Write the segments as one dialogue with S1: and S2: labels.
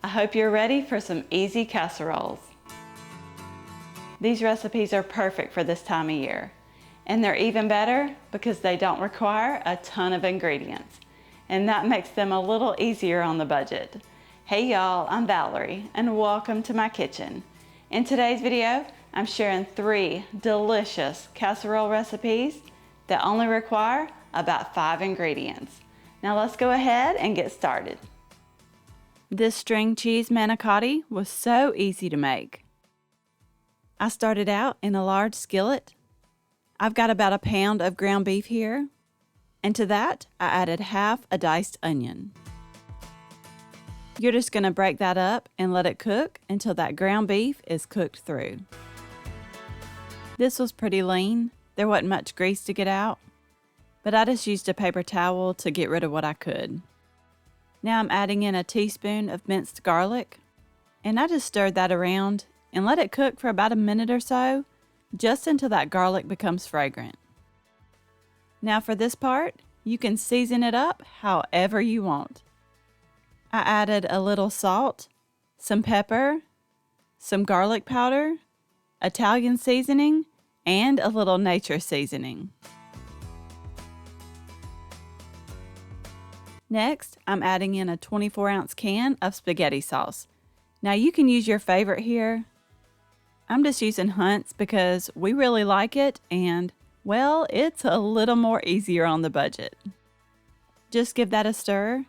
S1: I hope you're ready for some easy casseroles. These recipes are perfect for this time of year, and they're even better because they don't require a ton of ingredients, and that makes them a little easier on the budget. Hey y'all, I'm Valerie, and welcome to my kitchen. In today's video, I'm sharing 3 delicious casserole recipes that only require about 5 ingredients. Now let's go ahead and get started. This string cheese manicotti was so easy to make. I started out in a large skillet. I've got about a pound of ground beef here, and to that I added half a diced onion. You're just going to break that up and let it cook until that ground beef is cooked through. This was pretty lean. There wasn't much grease to get out, but I just used a paper towel to get rid of what I could. Now I'm adding in a teaspoon of minced garlic, and I just stirred that around and let it cook for about a minute or so, just until that garlic becomes fragrant. Now for this part, you can season it up however you want. I added a little salt, some pepper, some garlic powder, Italian seasoning, and a little nature seasoning. Next, I'm adding in a 24-ounce can of spaghetti sauce. Now you can use your favorite here. I'm just using Hunt's because we really like it and, well, it's a little more easier on the budget. Just give that a stir,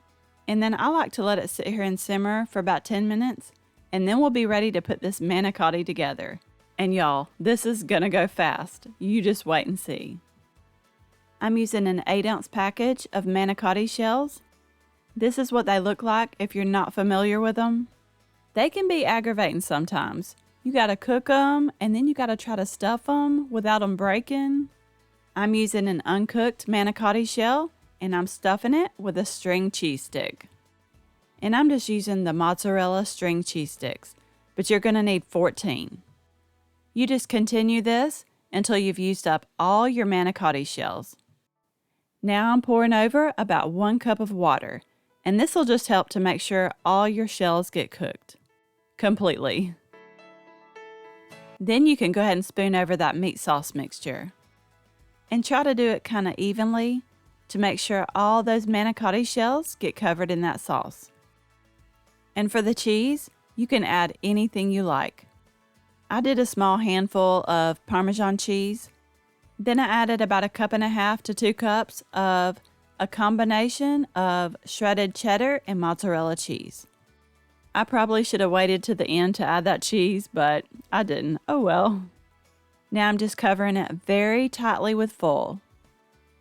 S1: and then I like to let it sit here and simmer for about 10 minutes, and then we'll be ready to put this manicotti together. And y'all, this is gonna go fast. You just wait and see. I'm using an 8-ounce package of manicotti shells. This is what they look like if you're not familiar with them. They can be aggravating sometimes. You gotta cook them and then you gotta try to stuff them without them breaking. I'm using an uncooked manicotti shell and I'm stuffing it with a string cheese stick. And I'm just using the mozzarella string cheese sticks, but you're gonna need 14. You just continue this until you've used up all your manicotti shells. Now I'm pouring over about 1 cup of water, and this will just help to make sure all your shells get cooked completely. Then you can go ahead and spoon over that meat sauce mixture. And try to do it kind of evenly to make sure all those manicotti shells get covered in that sauce. And for the cheese, you can add anything you like. I did a small handful of Parmesan cheese. Then I added about 1.5 cups to 2 cups of a combination of shredded cheddar and mozzarella cheese. I probably should have waited to the end to add that cheese, but I didn't. Oh well. Now I'm just covering it very tightly with foil.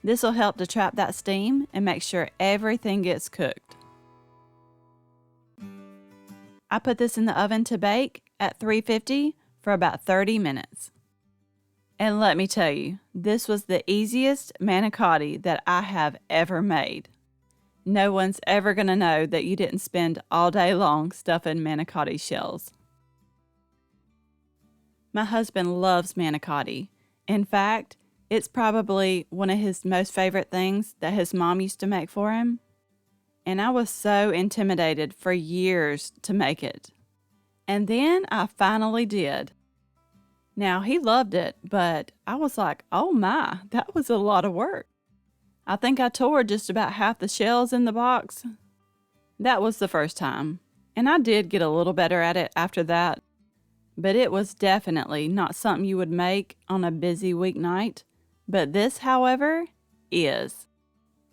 S1: This will help to trap that steam and make sure everything gets cooked. I put this in the oven to bake at 350 for about 30 minutes. And let me tell you, this was the easiest manicotti that I have ever made. No one's ever going to know that you didn't spend all day long stuffing manicotti shells. My husband loves manicotti. In fact, it's probably one of his most favorite things that his mom used to make for him. And I was so intimidated for years to make it. And then I finally did. Now, he loved it, but I was like, oh my, that was a lot of work. I think I tore just about half the shells in the box. That was the first time, and I did get a little better at it after that, but it was definitely not something you would make on a busy weeknight. But this, however, is.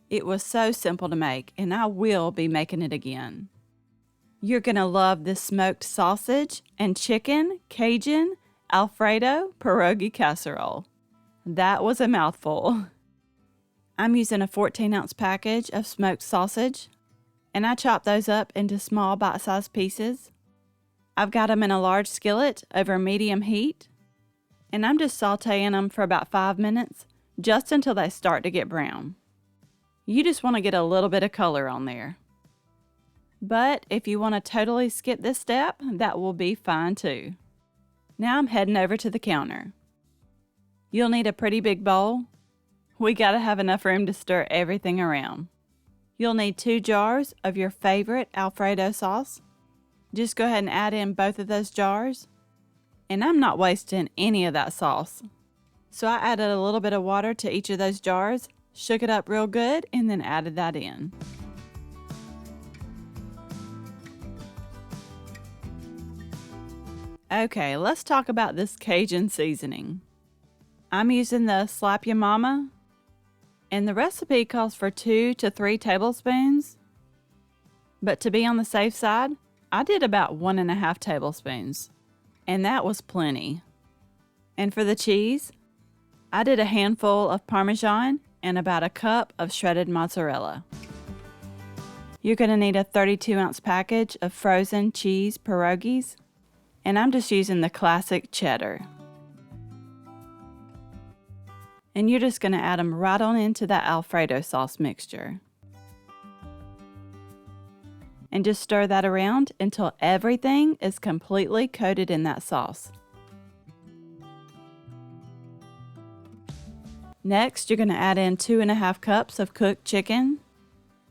S1: It was so simple to make, and I will be making it again. You're going to love this smoked sausage and chicken, Cajun, Alfredo perogi casserole. That was a mouthful. I'm using a 14-ounce package of smoked sausage, and I chop those up into small bite-sized pieces. I've got them in a large skillet over medium heat, and I'm just sauteing them for about 5 minutes, just until they start to get brown. You just want to get a little bit of color on there. But if you want to totally skip this step, that will be fine too. Now I'm heading over to the counter. You'll need a pretty big bowl. We gotta have enough room to stir everything around. You'll need 2 jars of your favorite Alfredo sauce. Just go ahead and add in both of those jars. And I'm not wasting any of that sauce. So I added a little bit of water to each of those jars, shook it up real good, and then added that in. Okay, let's talk about this Cajun seasoning. I'm using the Slap Ya Mama, and the recipe calls for 2 to 3 tablespoons. But to be on the safe side, I did about 1.5 tablespoons, and that was plenty. And for the cheese, I did a handful of Parmesan and about a cup of shredded mozzarella. You're going to need a 32-ounce package of frozen cheese pierogis, and I'm just using the classic cheddar. And you're just going to add them right on into that Alfredo sauce mixture. And just stir that around until everything is completely coated in that sauce. Next, you're going to add in 2.5 cups of cooked chicken.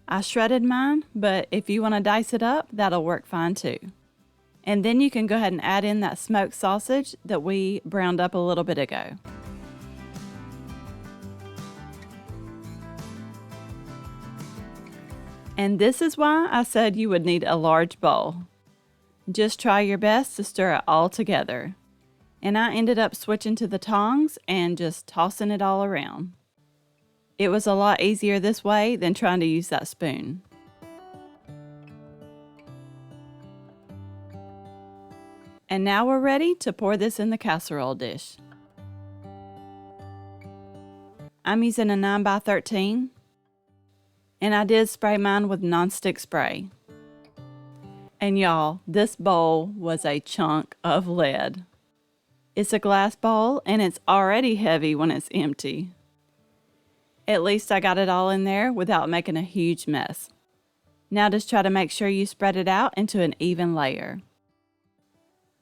S1: I shredded mine, but if you want to dice it up, that'll work fine too. And then you can go ahead and add in that smoked sausage that we browned up a little bit ago. And this is why I said you would need a large bowl. Just try your best to stir it all together. And I ended up switching to the tongs and just tossing it all around. It was a lot easier this way than trying to use that spoon. And now we're ready to pour this in the casserole dish. I'm using a 9x13, and I did spray mine with nonstick spray. And y'all, this bowl was a chunk of lead. It's a glass bowl, and it's already heavy when it's empty. At least I got it all in there without making a huge mess. Now just try to make sure you spread it out into an even layer.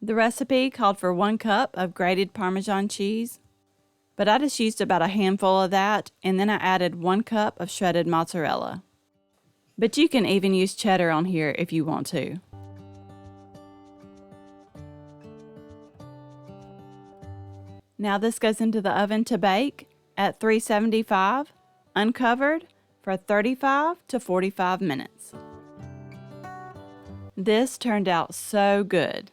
S1: The recipe called for 1 cup of grated Parmesan cheese, but I just used about a handful of that, and then I added 1 cup of shredded mozzarella. But you can even use cheddar on here if you want to. Now this goes into the oven to bake at 375, uncovered, for 35 to 45 minutes. This turned out so good.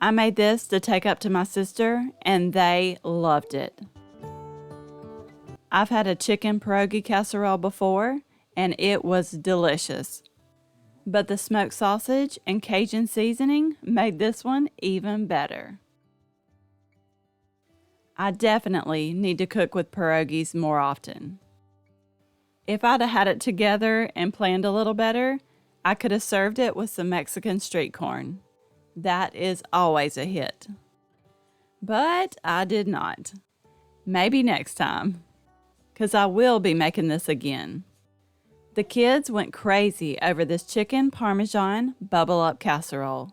S1: I made this to take up to my sister, and they loved it. I've had a chicken pierogi casserole before, and it was delicious. But the smoked sausage and Cajun seasoning made this one even better. I definitely need to cook with pierogis more often. If I'd have had it together and planned a little better, I could have served it with some Mexican street corn. That is always a hit. But I did not. Maybe next time, because I will be making this again. The kids went crazy over this chicken Parmesan bubble up casserole.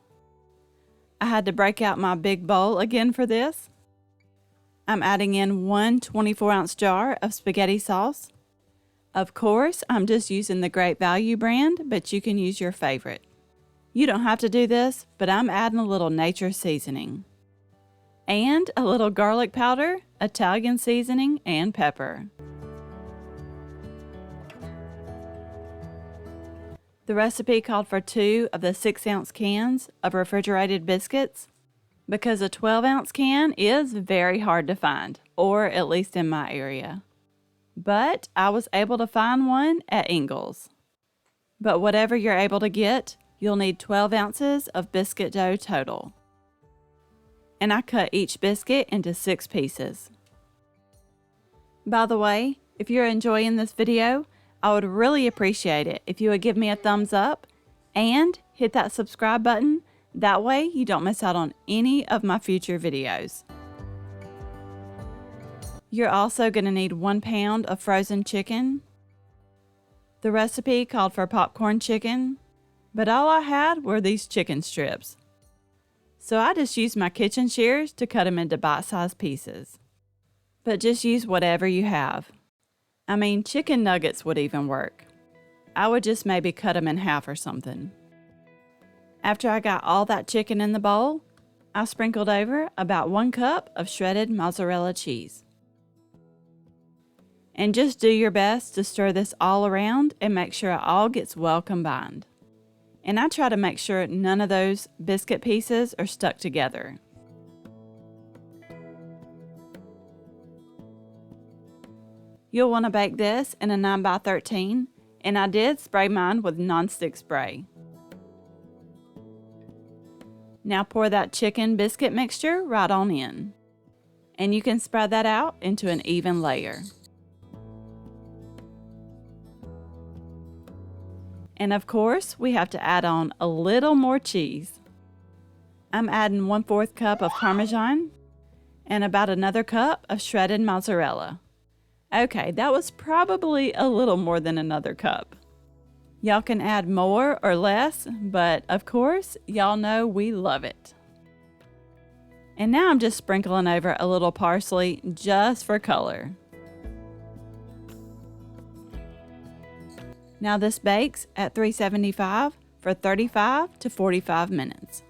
S1: I had to break out my big bowl again for this. I'm adding in 1 24-ounce jar of spaghetti sauce. Of course, I'm just using the Great Value brand, but you can use your favorite. You don't have to do this, but I'm adding a little nature seasoning. And a little garlic powder, Italian seasoning, and pepper. The recipe called for 2 of the 6-ounce cans of refrigerated biscuits, because a 12-ounce can is very hard to find, or at least in my area. But I was able to find one at Ingles. But whatever you're able to get, you'll need 12 ounces of biscuit dough total. And I cut each biscuit into 6 pieces. By the way, if you're enjoying this video, I would really appreciate it if you would give me a thumbs up and hit that subscribe button. That way you don't miss out on any of my future videos. You're also going to need 1 pound of frozen chicken. The recipe called for popcorn chicken, but all I had were these chicken strips. So I just used my kitchen shears to cut them into bite-sized pieces. But just use whatever you have. I mean, chicken nuggets would even work. I would just maybe cut them in half or something. After I got all that chicken in the bowl, I sprinkled over about 1 cup of shredded mozzarella cheese. And just do your best to stir this all around and make sure it all gets well combined. And I try to make sure none of those biscuit pieces are stuck together. You'll want to bake this in a 9x13, and I did spray mine with nonstick spray. Now pour that chicken biscuit mixture right on in. And you can spread that out into an even layer. And of course, we have to add on a little more cheese. I'm adding 1/4 cup of Parmesan and about another cup of shredded mozzarella. Okay, that was probably a little more than another cup. Y'all can add more or less, but of course, y'all know we love it. And now I'm just sprinkling over a little parsley just for color. Now this bakes at 375 for 35 to 45 minutes.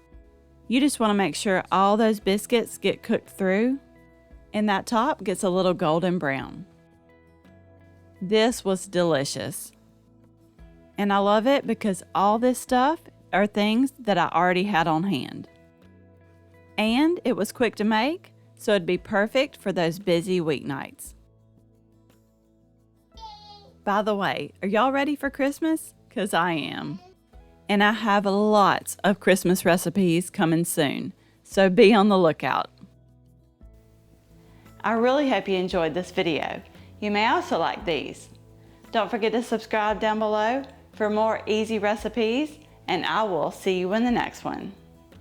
S1: You just want to make sure all those biscuits get cooked through and that top gets a little golden brown. This was delicious. And I love it because all this stuff are things that I already had on hand. And it was quick to make, so it'd be perfect for those busy weeknights. By the way, are y'all ready for Christmas? 'Cause I am. And I have lots of Christmas recipes coming soon, so be on the lookout. I really hope you enjoyed this video. You may also like these. Don't forget to subscribe down below for more easy recipes, and I will see you in the next one.